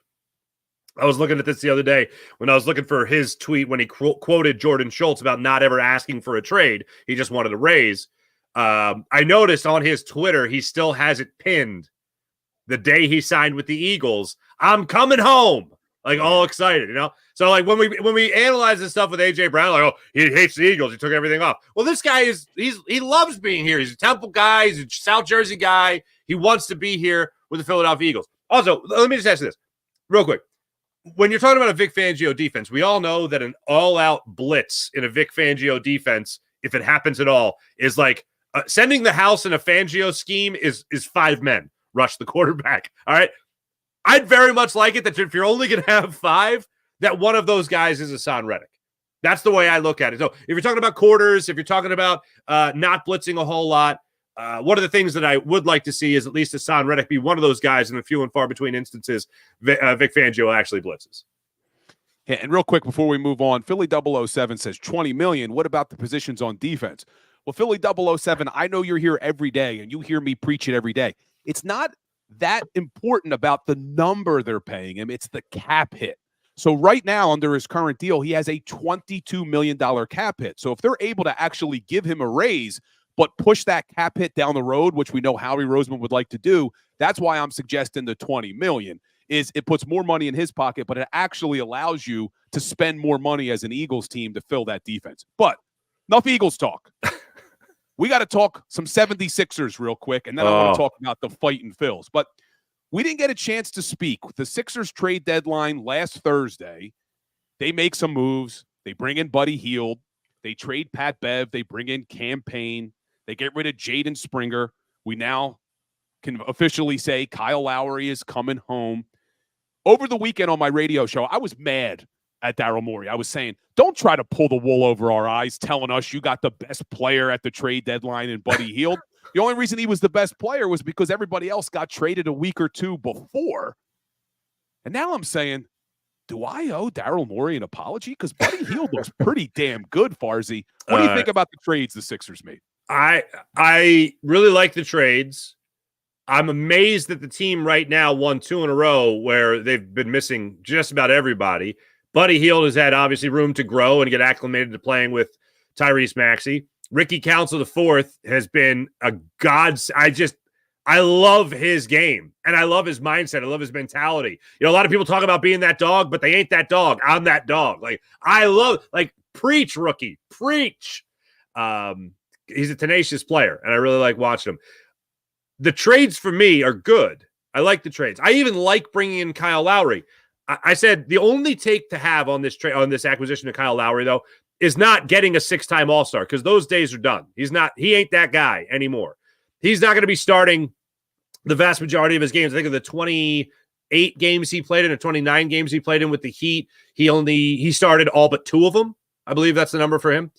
I was looking at this the other day when I was looking for his tweet when he quoted Jordan Schultz about not ever asking for a trade. He just wanted a raise. I noticed on his Twitter, he still has it pinned the day he signed with the Eagles. I'm coming home, like all excited, you know? So like when we analyze this stuff with AJ Brown, like, oh, he hates the Eagles. He took everything off. Well, this guy he loves being here. He's a Temple guy. He's a South Jersey guy. He wants to be here with the Philadelphia Eagles. Also, let me just ask you this real quick. When you're talking about a Vic Fangio defense, we all know that an all-out blitz in a Vic Fangio defense, if it happens at all, is like sending the house in a Fangio scheme is 5 men rush the quarterback. All right. I'd very much like it that if you're only going to have 5, that one of those guys is Haason Reddick. That's the way I look at it. So if you're talking about quarters, if you're talking about not blitzing a whole lot, one of the things that I would like to see is at least Haason Reddick be one of those guys in the few and far between instances Vic Fangio actually blitzes. Yeah, and real quick before we move on, Philly 007 says $20 million. What about the positions on defense? Well, Philly 007, I know you're here every day and you hear me preach it every day. It's not that important about the number they're paying him. It's the cap hit. So right now, under his current deal, he has a $22 million cap hit. So if they're able to actually give him a raise, but push that cap hit down the road, which we know Howie Roseman would like to do, that's why I'm suggesting the $20 million. Is it puts more money in his pocket, but it actually allows you to spend more money as an Eagles team to fill that defense. But enough Eagles talk. We got to talk some 76ers real quick, and then I want to talk about the fight in Phils. But we didn't get a chance to speak. The Sixers trade deadline last Thursday, they make some moves. They bring in Buddy Hield. They trade Pat Bev. They bring in Cam Payne. They get rid of Jaden Springer. We now can officially say Kyle Lowry is coming home. Over the weekend on my radio show, I was mad at Daryl Morey. I was saying, don't try to pull the wool over our eyes telling us you got the best player at the trade deadline in Buddy Hield. The only reason he was the best player was because everybody else got traded a week or two before. And now I'm saying, do I owe Daryl Morey an apology? Because Buddy Hield looks pretty damn good, Farzy. What do you think about the trades the Sixers made? I really like the trades. I'm amazed that the team right now won 2 in a row where they've been missing just about everybody. Buddy Hield has had obviously room to grow and get acclimated to playing with Tyrese Maxey. Ricky Council IV has been a godsend. I love his game and I love his mindset. I love his mentality. You know, a lot of people talk about being that dog, but they ain't that dog. I'm that dog. Like I love, like preach, rookie, preach. He's a tenacious player and I really like watching him. The trades for me are good. I like the trades. I even like bringing in Kyle Lowry. I said the only take to have on this trade, on this acquisition of Kyle Lowry, though, is not getting a 6-time All-Star because those days are done. He ain't that guy anymore. He's not going to be starting the vast majority of his games. I think of the 28 games he played in, or 29 games he played in with the Heat, he started all but 2 of them. I believe that's the number for him.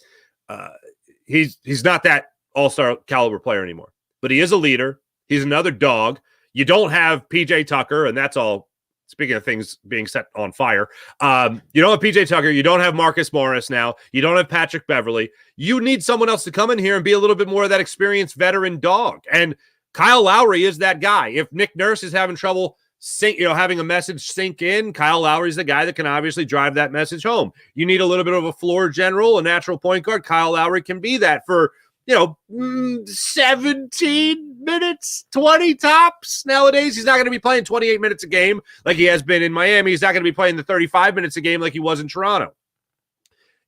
He's not that All-Star caliber player anymore, but he is a leader. He's another dog. You don't have PJ Tucker, and that's all speaking of things being set on fire, you don't have PJ Tucker. You don't have Marcus Morris now. You don't have Patrick Beverly. You need someone else to come in here and be a little bit more of that experienced veteran dog. And Kyle Lowry is that guy. If Nick Nurse is having trouble having a message sink in, Kyle Lowry's the guy that can obviously drive that message home. You need a little bit of a floor general, a natural point guard. Kyle Lowry can be that for 17 minutes, 20 tops. Nowadays, he's not going to be playing 28 minutes a game like he has been in Miami. He's not going to be playing the 35 minutes a game like he was in Toronto.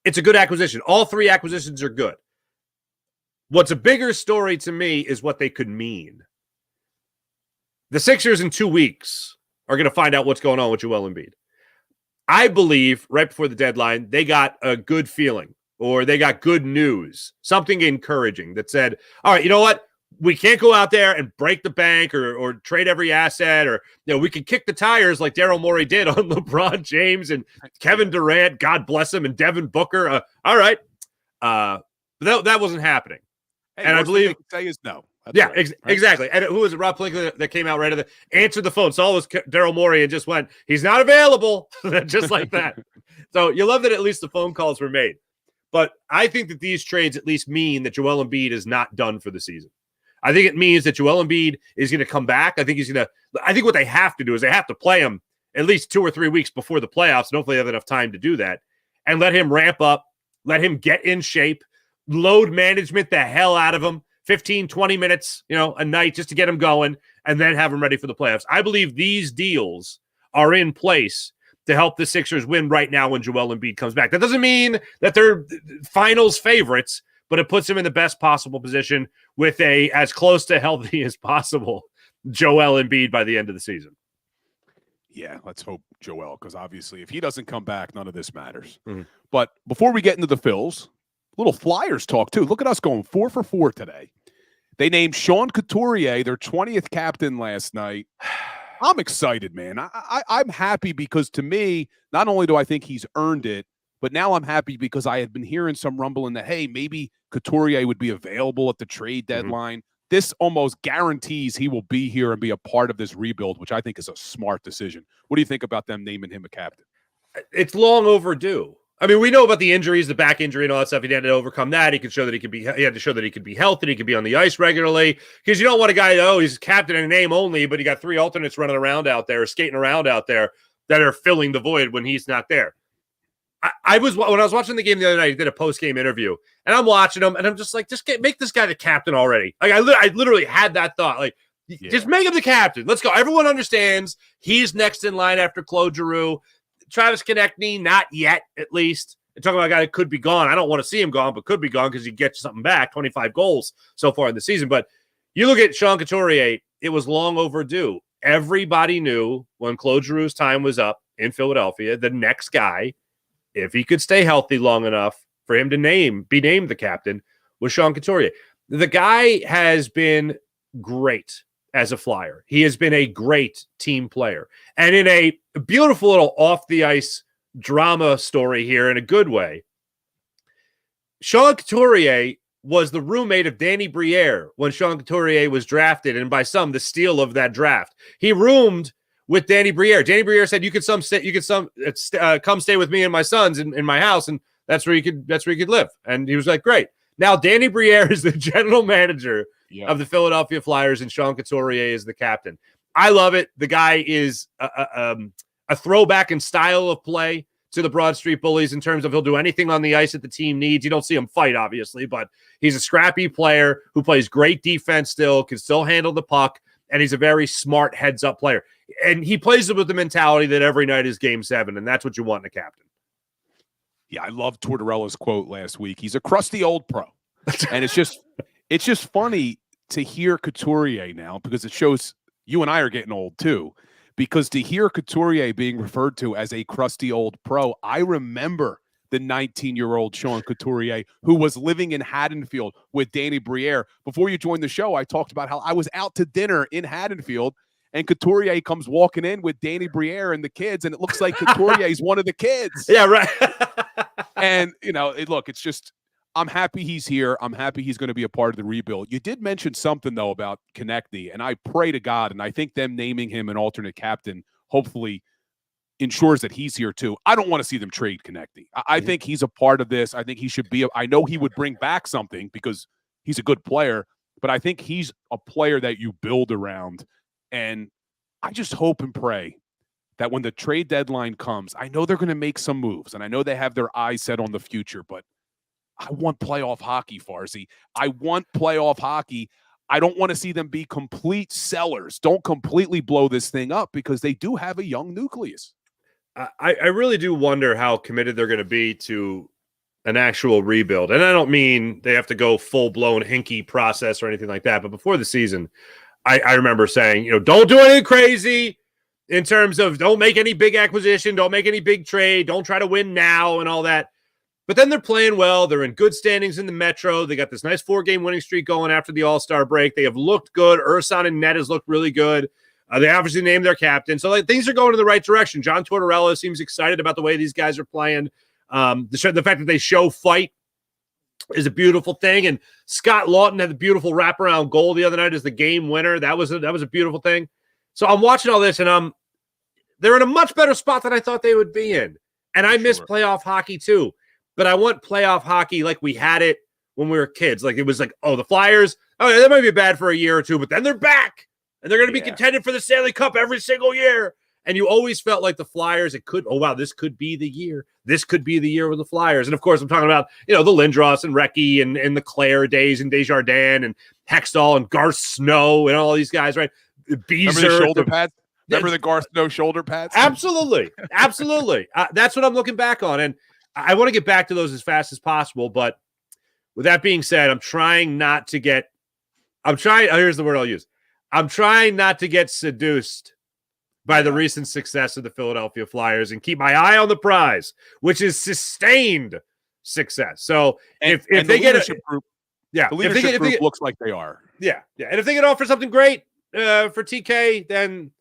It's a good acquisition. All three acquisitions are good. What's a bigger story to me is what they could mean. The Sixers in 2 weeks are going to find out what's going on with Joel Embiid. I believe right before the deadline, they got a good feeling or they got good news, something encouraging that said, all right, you know what? We can't go out there and break the bank or trade every asset or, we can kick the tires like Daryl Morey did on LeBron James and Kevin Durant, God bless him, and Devin Booker. All right. But that wasn't happening. Hey, and I believe they can say is no. That's yeah, right. Exactly. And who was it? Rob Pelinka that came out right at answered the phone. Saw it was Daryl Morey and just went, he's not available. Just like that. So you love that at least the phone calls were made. But I think that these trades at least mean that Joel Embiid is not done for the season. I think it means that Joel Embiid is going to come back. I think what they have to do is they have to play him at least 2 or 3 weeks before the playoffs. And hopefully they have enough time to do that and let him ramp up, let him get in shape, load management the hell out of him. 15, 20 minutes, a night just to get him going and then have him ready for the playoffs. I believe these deals are in place to help the Sixers win right now when Joel Embiid comes back. That doesn't mean that they're finals favorites, but it puts them in the best possible position with a as close to healthy as possible Joel Embiid by the end of the season. Yeah, let's hope Joel, because obviously if he doesn't come back, none of this matters. Mm-hmm. But before we get into the Phils, little Flyers talk, too. Look at us going 4 for 4 today. They named Sean Couturier their 20th captain last night. I'm excited, man. I'm happy because, to me, not only do I think he's earned it, but now I'm happy because I had been hearing some rumbling that, hey, maybe Couturier would be available at the trade deadline. Mm-hmm. This almost guarantees he will be here and be a part of this rebuild, which I think is a smart decision. What do you think about them naming him a captain? It's long overdue. I mean, we know about the injuries, the back injury and all that stuff. He had to overcome that. He had to show that he could be healthy. He could be on the ice regularly because you don't want a guy, he's captain in name only, but you got 3 alternates running around out there, skating around out there that are filling the void when he's not there. When I was watching the game the other night, he did a post-game interview and I'm watching him and I'm just like, make this guy the captain already. Like I literally had that thought, like, just make him the captain. Let's go. Everyone understands he's next in line after Claude Giroux. Travis Konechny, not yet, at least. They're talking about a guy that could be gone. I don't want to see him gone, but could be gone because he gets something back, 25 goals so far in the season. But you look at Sean Couturier, it was long overdue. Everybody knew when Claude Giroux's time was up in Philadelphia, the next guy, if he could stay healthy long enough for him to be named the captain, was Sean Couturier. The guy has been great as a Flyer. He has been a great team player. And in a beautiful little off-the-ice drama story here in a good way, Sean Couturier was the roommate of Danny Briere when Sean Couturier was drafted, and by some, the steal of that draft. He roomed with Danny Briere. Danny Briere said, you could come stay with me and my sons in my house, and that's where you could live. And he was like, great. Now Danny Briere is the general manager of the Philadelphia Flyers, and Sean Couturier is the captain. I love it. The guy is a throwback in style of play to the Broad Street Bullies in terms of he'll do anything on the ice that the team needs. You don't see him fight, obviously, but he's a scrappy player who plays great defense still, can still handle the puck, and he's a very smart heads-up player. And he plays it with the mentality that every night is Game 7, and that's what you want in a captain. Yeah, I love Tortorella's quote last week. He's a crusty old pro. And it's just funny to hear Couturier now because it shows you and I are getting old too. Because to hear Couturier being referred to as a crusty old pro, I remember the 19-year-old Sean Couturier who was living in Haddonfield with Danny Briere. Before you joined the show, I talked about how I was out to dinner in Haddonfield and Couturier comes walking in with Danny Briere and the kids, and it looks like Couturier is one of the kids. Yeah, right. And, it's just, I'm happy he's here. I'm happy he's going to be a part of the rebuild. You did mention something, though, about Konechny, and I pray to God, and I think them naming him an alternate captain hopefully ensures that he's here too. I don't want to see them trade Konechny. I think he's a part of this. I think he should be. I know he would bring back something because he's a good player, but I think he's a player that you build around. And I just hope and pray that when the trade deadline comes, I know they're going to make some moves, and I know they have their eyes set on the future, but I want playoff hockey, Farzi. I want playoff hockey. I don't want to see them be complete sellers. Don't completely blow this thing up because they do have a young nucleus. I really do wonder how committed they're going to be to an actual rebuild. And I don't mean they have to go full-blown hinky process or anything like that, but before the season, I remember saying, don't do anything crazy in terms of don't make any big acquisition, don't make any big trade, don't try to win now and all that. But then they're playing well. They're in good standings in the Metro. They got this nice 4-game winning streak going after the All-Star break. They have looked good. Haason and Net has looked really good. They obviously named their captain. So things are going in the right direction. John Tortorella seems excited about the way these guys are playing. The fact that they show fight is a beautiful thing. And Scott Lawton had the beautiful wraparound goal the other night as the game winner. That was a beautiful thing. So I'm watching all this, and they're in a much better spot than I thought they would be in. And I miss playoff hockey too. But I want playoff hockey like we had it when we were kids. Like it was like, oh, the Flyers, oh, they might be bad for a year or two, but then they're back. And they're going to be contended for the Stanley Cup every single year. And you always felt like the Flyers, this could be the year. This could be the year with the Flyers. And, of course, I'm talking about, the Lindros and Recchi and the Claire days and Desjardins and Hextall and Garth Snow and all these guys, right? Beezer. Remember the shoulder pads? Remember the Garth Snow shoulder pads? Absolutely. Absolutely. That's what I'm looking back on. And I want to get back to those as fast as possible. But with that being said, here's the word I'll use. I'm trying not to get seduced by the recent success of the Philadelphia Flyers and keep my eye on the prize, which is sustained success. So if they get a group, the leadership group looks like they are. Yeah. And if they get offered something great for TK, then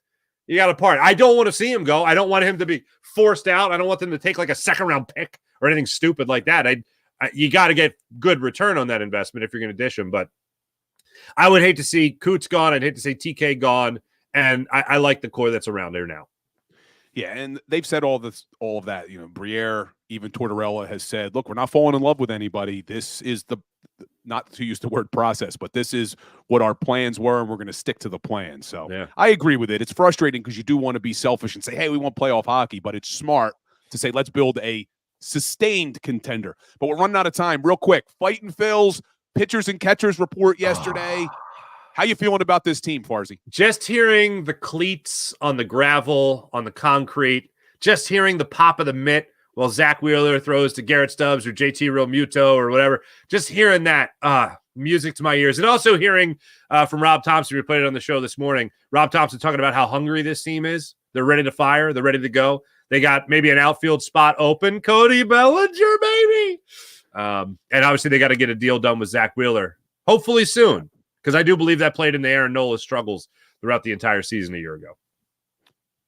you got to part. I don't want to see him go. I don't want him to be forced out. I don't want them to take like a second-round pick or anything stupid like that. You got to get good return on that investment if you're going to dish him. But I would hate to see Coots gone. I'd hate to see TK gone. And I like the core that's around there now. Yeah, and they've said all of that. Briere, even Tortorella has said, look, we're not falling in love with anybody. This is not to use the word process, but this is what our plans were, and we're going to stick to the plan. So I agree with it. It's frustrating because you do want to be selfish and say, hey, we want playoff hockey, but it's smart to say, let's build a sustained contender. But we're running out of time. Real quick, Fightin' Phil's pitchers and catchers report yesterday. How you feeling about this team, Farzi? Just hearing the cleats on the gravel, on the concrete, just hearing the pop of the mitt while Zach Wheeler throws to Garrett Stubbs or JT Realmuto or whatever, just hearing that, music to my ears. And also hearing from Rob Thompson, we played it on the show this morning, Rob Thompson talking about how hungry this team is. They're ready to fire. They're ready to go. They got maybe an outfield spot open. Cody Bellinger, baby. And obviously they got to get a deal done with Zach Wheeler, hopefully soon. Because I do believe that played into Aaron Nola's struggles throughout the entire season a year ago.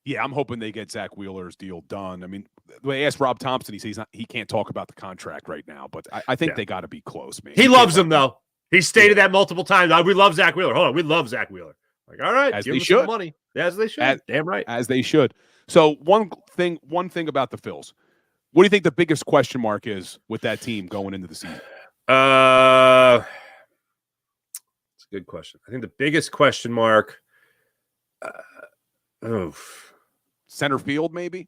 Yeah, I'm hoping they get Zach Wheeler's deal done. I mean, when I asked Rob Thompson, he says he can't talk about the contract right now, but I think they got to be close, man. He loves him, though. He stated that multiple times. We love Zach Wheeler. Hold on, we love Zach Wheeler. Like, all right, as give they him should. some money. As they should. Damn right. As they should. So one thing about the Phils. What do you think the biggest question mark is with that team going into the season? Good question. I think the biggest question mark, center field, maybe.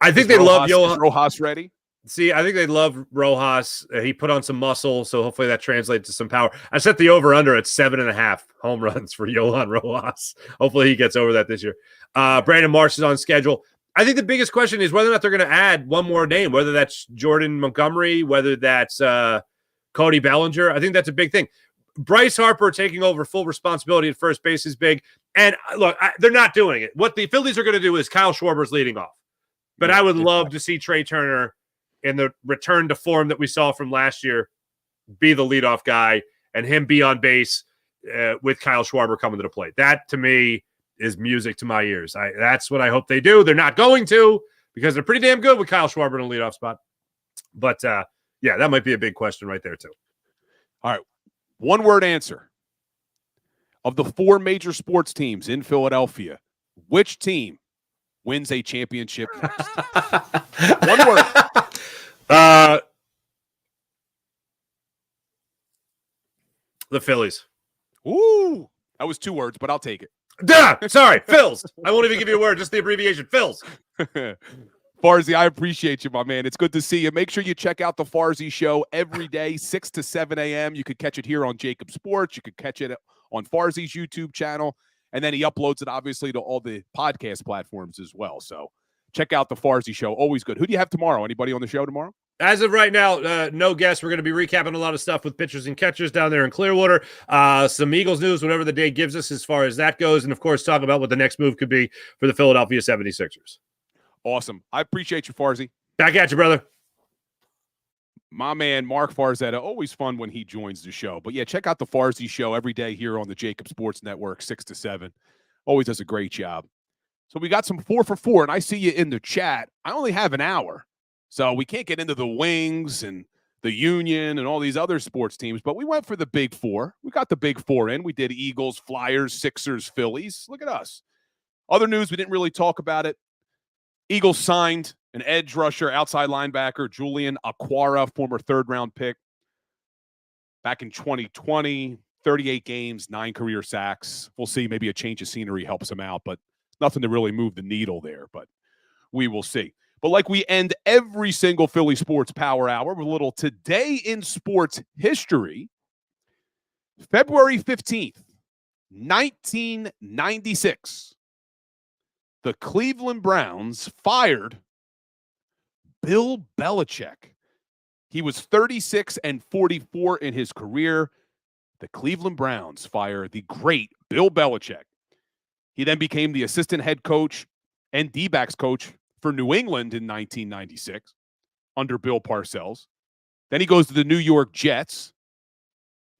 I think they love Rojas ready. See, I think they love Rojas. He put on some muscle, so hopefully that translates to some power. I set the over/under at 7.5 home runs for Johan Rojas. Hopefully he gets over that this year. Brandon Marsh is on schedule. I think the biggest question is whether or not they're going to add one more name, whether that's Jordan Montgomery, whether that's Cody Bellinger. I think that's a big thing. Bryce Harper taking over full responsibility at first base is big. And look, they're not doing it. What the Phillies are going to do is Kyle Schwarber's leading off. But I would love to see Trey Turner in the return to form that we saw from last year be the leadoff guy and him be on base with Kyle Schwarber coming to the plate. That, to me, is music to my ears. That's what I hope they do. They're not going to because they're pretty damn good with Kyle Schwarber in the leadoff spot. But, that might be a big question right there, too. All right. One-word answer. Of the 4 major sports teams in Philadelphia, which team wins a championship next? One word. The Phillies. Ooh, that was 2 words, but I'll take it. Duh! Sorry, Phils. I won't even give you a word, just the abbreviation, Phils. Farzy, I appreciate you, my man. It's good to see you. Make sure you check out the Farzy Show every day, 6 to 7 a.m. You could catch it here on JAKIB Sports. You could catch it on Farzi's YouTube channel. And then he uploads it, obviously, to all the podcast platforms as well. So check out the Farzy Show. Always good. Who do you have tomorrow? Anybody on the show tomorrow? As of right now, no guests. We're going to be recapping a lot of stuff with pitchers and catchers down there in Clearwater. Some Eagles news, whatever the day gives us as far as that goes. And, of course, talk about what the next move could be for the Philadelphia 76ers. Awesome. I appreciate you, Farzy. Back at you, brother. My man, Mark Farzetta, always fun when he joins the show. But, yeah, check out the Farzy Show every day here on the JAKIB Sports Network, 6 to 7. Always does a great job. So we got some 4 for 4, and I see you in the chat. I only have an hour, so we can't get into the Wings and the Union and all these other sports teams, but we went for the Big 4. We got the Big 4 in. We did Eagles, Flyers, Sixers, Phillies. Look at us. Other news, we didn't really talk about it. Eagles signed an edge rusher, outside linebacker, Julian Aquara, former third-round pick. Back in 2020, 38 games, 9 career sacks. We'll see. Maybe a change of scenery helps him out, but nothing to really move the needle there, but we will see. But like we end every single Philly Sports Power Hour with a little Today in Sports History. February 15th, 1996. The Cleveland Browns fired Bill Belichick. He was 36-44 in his career. The Cleveland Browns fire the great Bill Belichick. He then became the assistant head coach and D-backs coach for New England in 1996 under Bill Parcells. Then he goes to the New York Jets.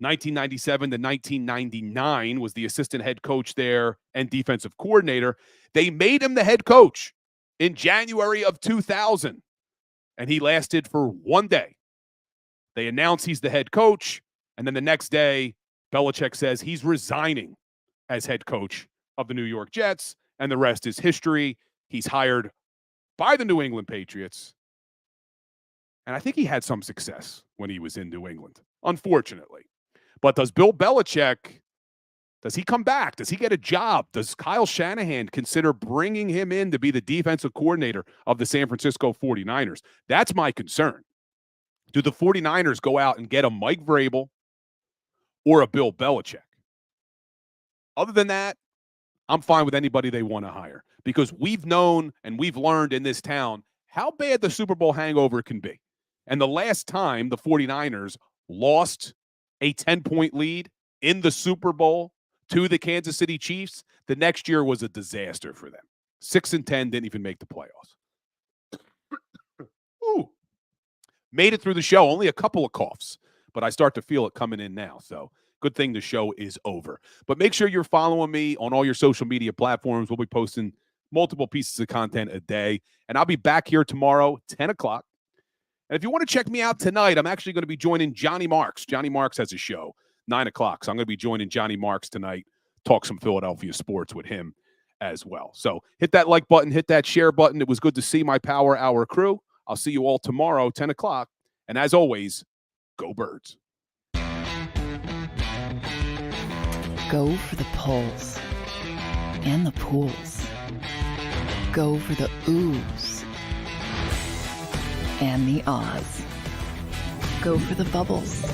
1997 to 1999 was the assistant head coach there and defensive coordinator. They made him the head coach in January of 2000, and he lasted for 1 day. They announce he's the head coach, and then the next day, Belichick says he's resigning as head coach of the New York Jets, and the rest is history. He's hired by the New England Patriots, and I think he had some success when he was in New England, unfortunately. But does Bill Belichick, does he come back? Does he get a job? Does Kyle Shanahan consider bringing him in to be the defensive coordinator of the San Francisco 49ers? That's my concern. Do the 49ers go out and get a Mike Vrabel or a Bill Belichick? Other than that, I'm fine with anybody they want to hire because we've known and we've learned in this town how bad the Super Bowl hangover can be. And the last time the 49ers lost a 10-point lead in the Super Bowl to the Kansas City Chiefs, the next year was a disaster for them. 6-10, didn't even make the playoffs. Ooh. Made it through the show, only a couple of coughs, but I start to feel it coming in now. So good thing the show is over. But make sure you're following me on all your social media platforms. We'll be posting multiple pieces of content a day, and I'll be back here tomorrow, 10 o'clock. And if you want to check me out tonight, I'm actually going to be joining Johnny Marks. Johnny Marks has a show, 9 o'clock. So I'm going to be joining Johnny Marks tonight, talk some Philadelphia sports with him as well. So hit that like button, hit that share button. It was good to see my Power Hour crew. I'll see you all tomorrow, 10 o'clock. And as always, go Birds. Go for the polls and the pools. Go for the oohs and the ahs. Go for the bubbles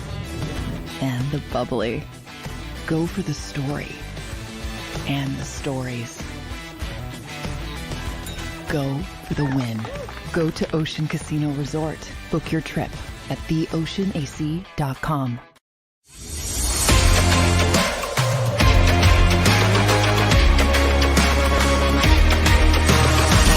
and the bubbly. Go for the story and the stories. Go for the win. Go to Ocean Casino Resort. Book your trip at theoceanac.com.